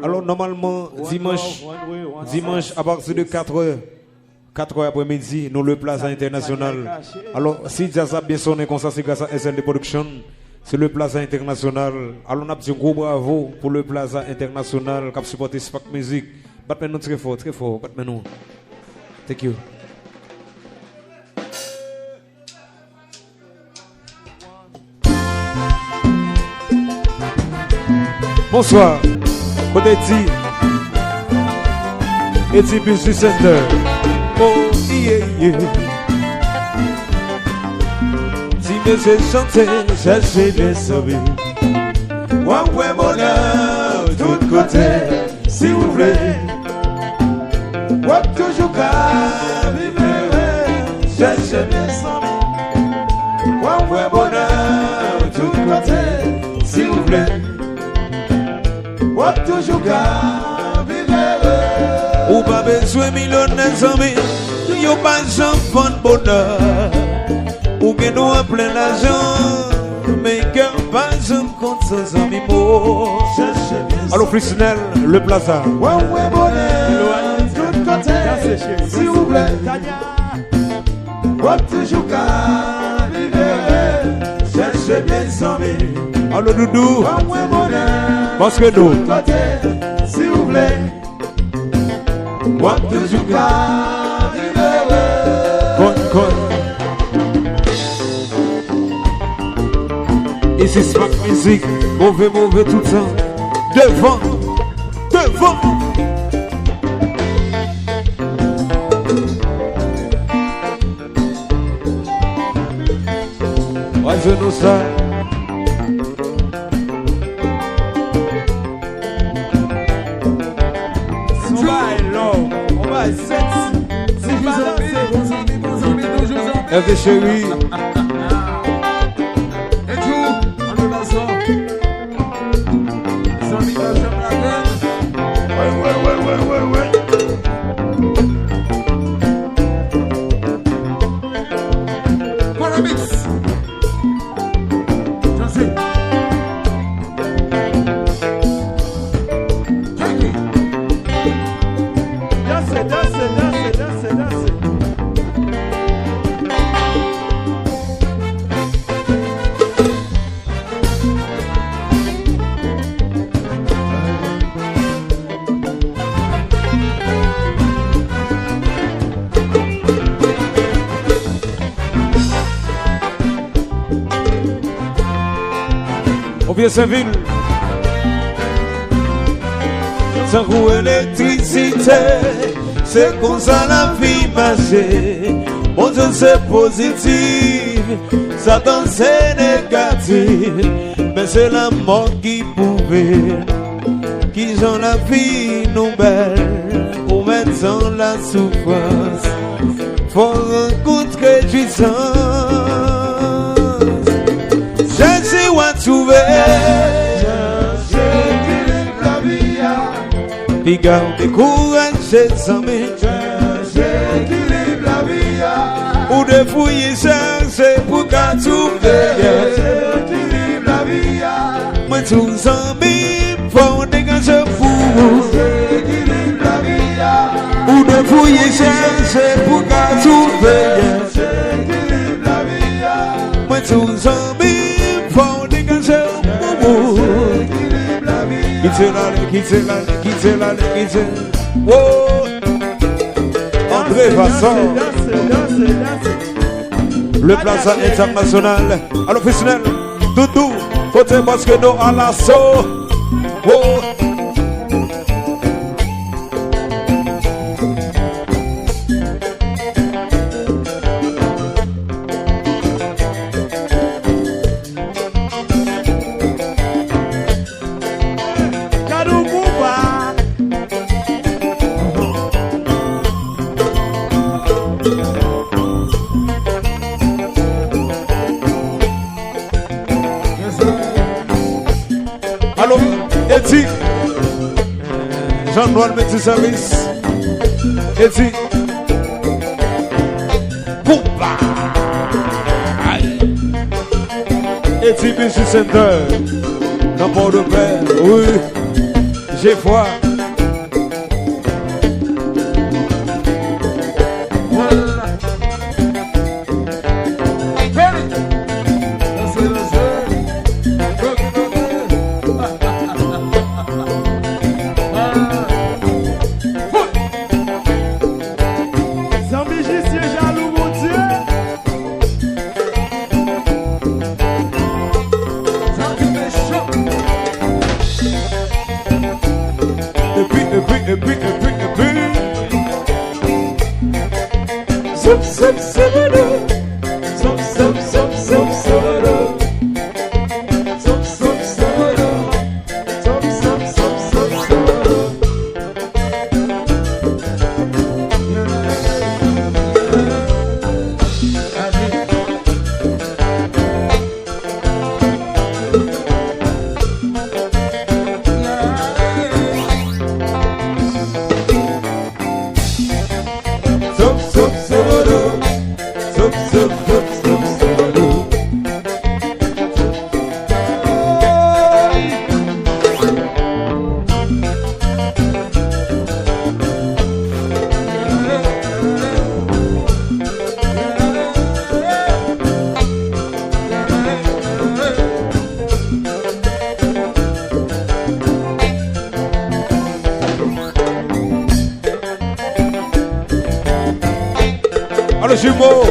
Alors normalement, dimanche à partir de 4h après-midi, nous le Plaza International. Alors si Jazz a bien sonné comme ça, c'est grâce à SND Production. C'est le Plaza International. Alors on a dit un gros bravo pour le Plaza International qui a supporté Spark Music. Batman nous très fort, Batman nous. Thank you. Bonsoir. Côté Eti Business Center. Oh yeah yeah. Si me sais chanter, chercher bien sauvé. Moi ouais bonheur tout côté, si vous voulez. Moi toujours qu'à vivre, chercher bien sauvé. Moi ouais bonheur tout côté, si vous voulez. Moi toujours qu'à vivre. Ou pas besoin millionnaires amis, yo pas j'en de bonheur. Ou que nous a plein d'argent, mais qu'un pas j'en compte sans amis mots. Alors Frisnel, le Plaza. Ouais ouais bonheur, tout côté, s'il vous plaît. Moi toujours qu'à vivre, cherchez bien amis. Alors Doudou, ouais ouais bonheur, parce que nous, tout côté, s'il vous plaît. Moi toujours qu'à vivre. Et c'est Spark Music, mauvais tout le temps. Devant. Ouais, je nous ça. On va 7. Si vous avez bonjour. Chérie. Saint-Ville, sans roue électricité, c'est comme ça la vie marche. Mon Dieu c'est positif, Satan c'est négatif, mais c'est la mort qui pouvait, qui j'en la vie nous belle, ou maintenant la souffrance, faut rencontrer puissance. J'ai où trouver, puis garder courage, ses amis. J'équilibre la vie. Ou de fouiller, chercher pour qu'à trouver. J'équilibre la vie. Moi, tous amis, faut dégager pour. J'équilibre la vie. Ou de fouiller, chercher pour qu'à trouver. J'équilibre la vie. Moi, tous amis, faut dégager pour. Quittez la. Oh, André Vasson. Le Plaza International. À l'officiel, Doudou, côté parce que nous à l'assaut. Oh. Allô, Eti, Jean-Noël Métis Service, Eti, Poupa, Eti Business Center, dans Port-de-Paix, oui, J'ai foi. Alors jumeau.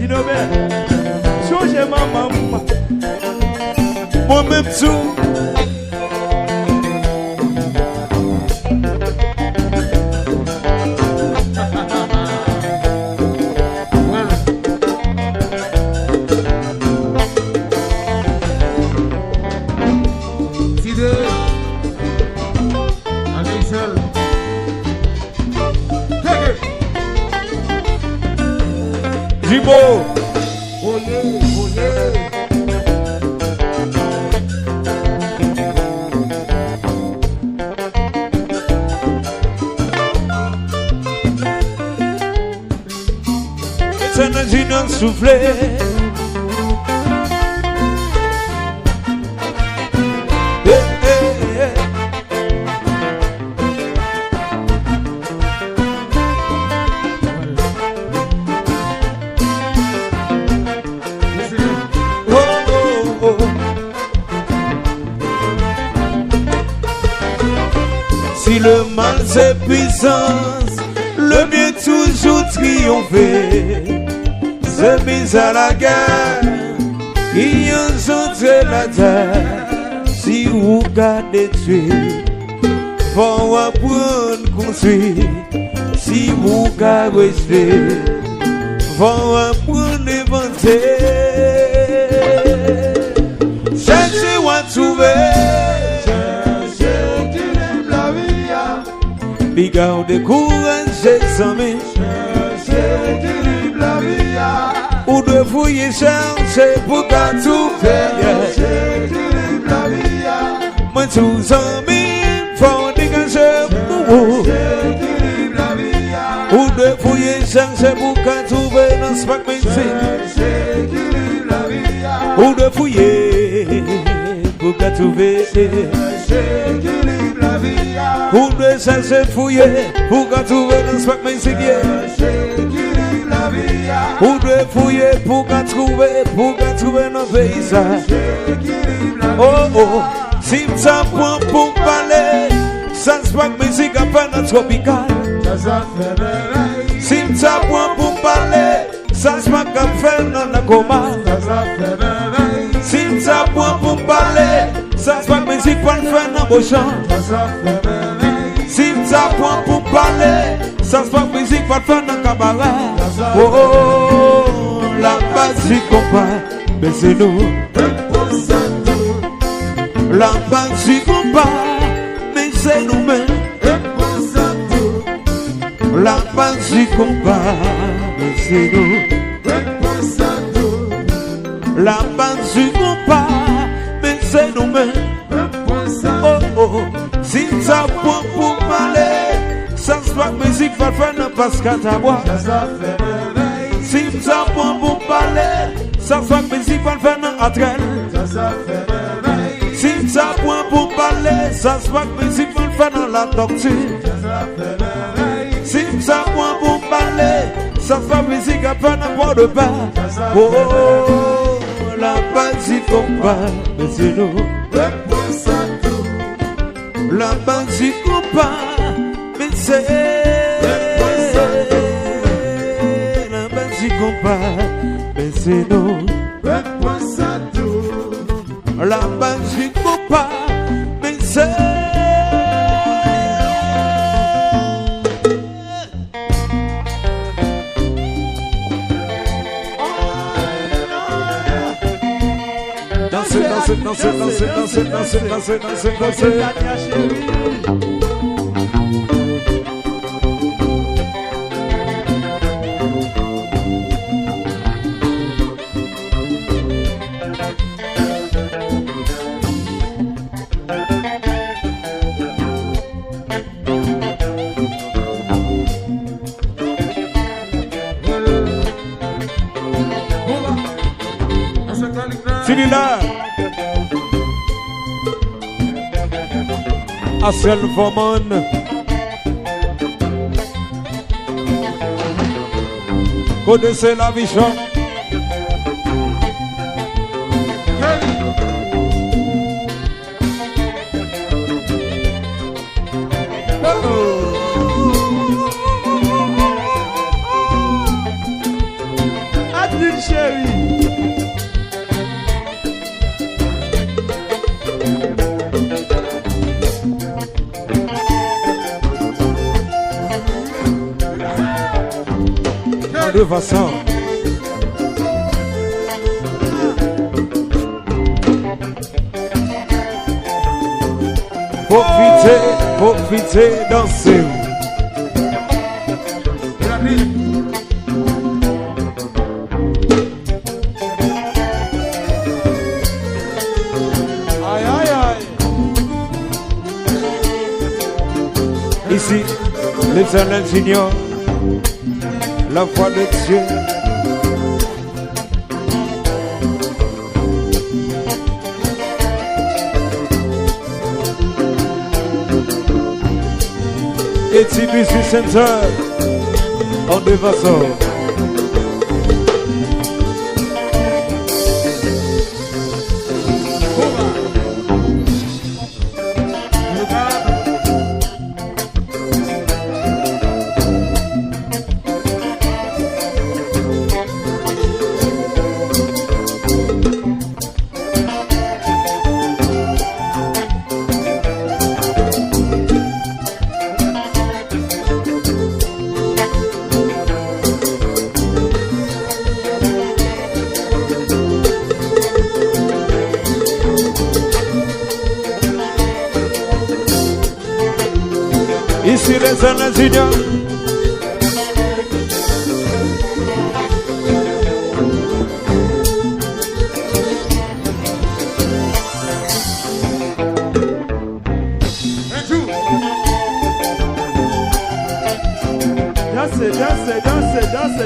Inobé. Changez ma maman. Moi-même tout. Jimbo. Éternel d'un soufflé. Si le mal c'est puissance, le bien toujours triomphé. C'est mis à la guerre, qui enchante la terre. Si vous gardez tuer, faut apprendre construire. Si vous gardez rester, faut apprendre inventer. Cherchez ou à trouver. Bigarde de courage, sans mes chercher équilibre la vie. Ou de fouiller, chercher pour qu'à tout faire. Chercher équilibre la vie. Moi, tous amis, faut dégager pour chercher équilibre la vie. Ou de fouiller, chercher pour qu'à trouver dans ce pack chercher équilibre la vie. Ou de fouiller pour qu'à trouver chercher équilibre la vie. Ou de chercher fouiller pour qu'à trouver dans ce pack ou de fouiller pour qu'à trouver nos paysages. Oh oh, si ça prend pour parler, ça se passe musique à peine tropicale. Si ça prend pour parler, ça se passe à peine dans la coma. Si ça prend pour parler, ça se passe musique pour faire dans vos champs. Si ça prend pour parler, ça se passe musique pour faire dans cabaret. Oh oh, la base du combat, mais c'est nous. La base du combat, mais c'est nous-mêmes. La base du combat, mais c'est nous. La base du combat, mais c'est nous-mêmes. Oh oh, si ça prend pour parler, ça se passe musique pour faire dans Pascal Tabois. Si ça prend pour parler, ça se passe musique pour faire dans Atrel. ça point pour parler, ça se voit que musique me fait dans la tortue. Si ça point pour parler, ça se voit que musique a fait n'importe de pas. Oh, la base combat, mais c'est nous. La base combat, mais c'est la base combat, mais c'est nous. La base combat, mais c'est danser. Celui-là, à seul Vomon, connaissez la vision. Adil chérie. De façon. Profitez, dansez. Aïe aïe aïe. Ici, l'Éternel j'ignore la voix de Dieu. Et TBC Center en deux façons. Ici les ingénieurs.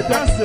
Danse.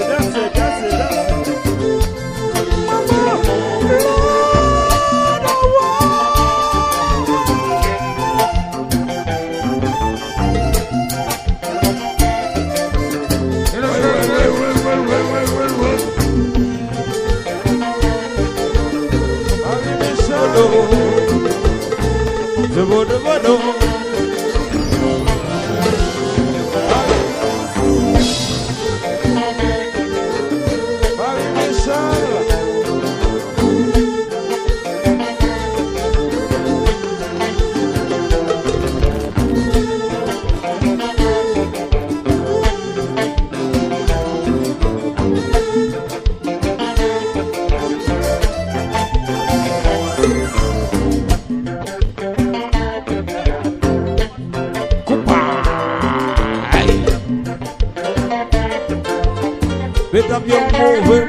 Mesdames,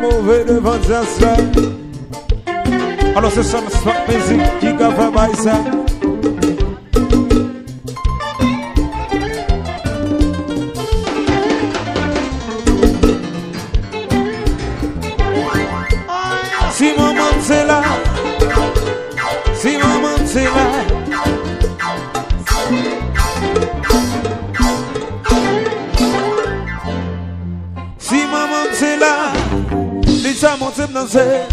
mauvais devant ça. Alors c'est ça, la musique qui a fait ça. Si maman c'est là, si maman c'est danser.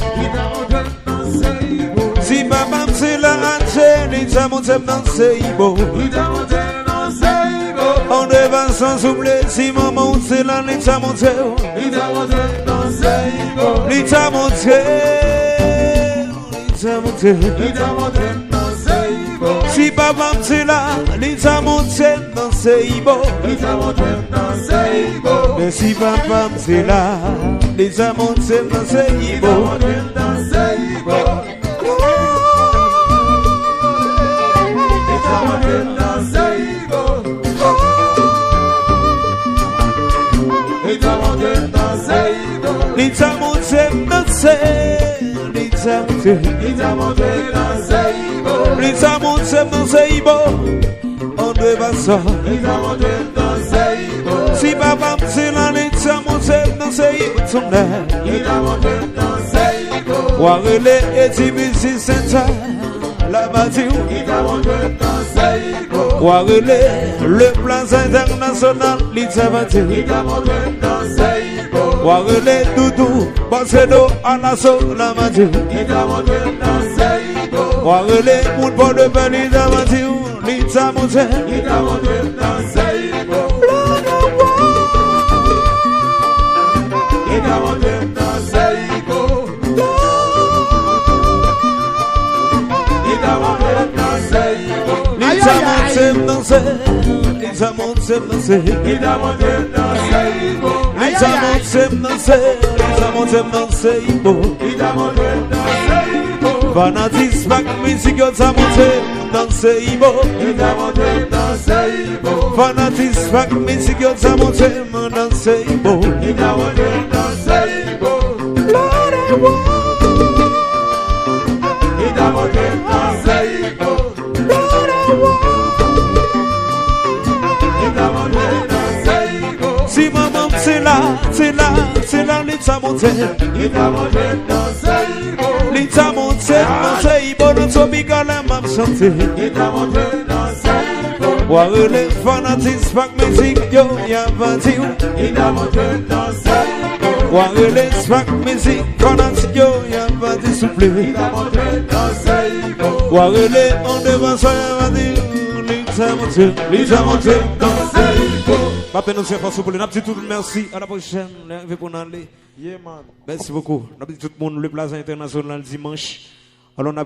Si papa c'est la hache, il t'a monté danser. On devant sans oublier, si maman c'est là, il t'a monté. Il t'a monté. Si papa c'est là, il t'a monté danser. Mais si papa c'est là, il t'a monté danser. Lita monte danser, Lita monte danser, on devant ça. Si papa c'est là, Lita monte danser, Warele et Tibisi Center, la bâtisse. Warele, le plaza international, Lita bâtisse. Warele Doudou, Barcedo, Anaso, la magie. Warele, moun bon de Beli, la magie. Lita monte. Lita monte danser. Fanatisme ak musique yo ta monte danser ibo. Fanatisme ak musique yo ta monte danser ibo. Si maman c'est là, Lita monte. Lita monte, ibo no to biga la map chante. Warele fanatisme ak musique yo ya vanti. Warele smack musique fanatique yo ya vanti souple. Warele on devant ça ya vanti. Lita monte danser. Papa nous fait force pour le petit tout merci à la prochaine pour aller. Yeah man. Merci beaucoup. Nous tout le monde le Plaza International dimanche. Alors on a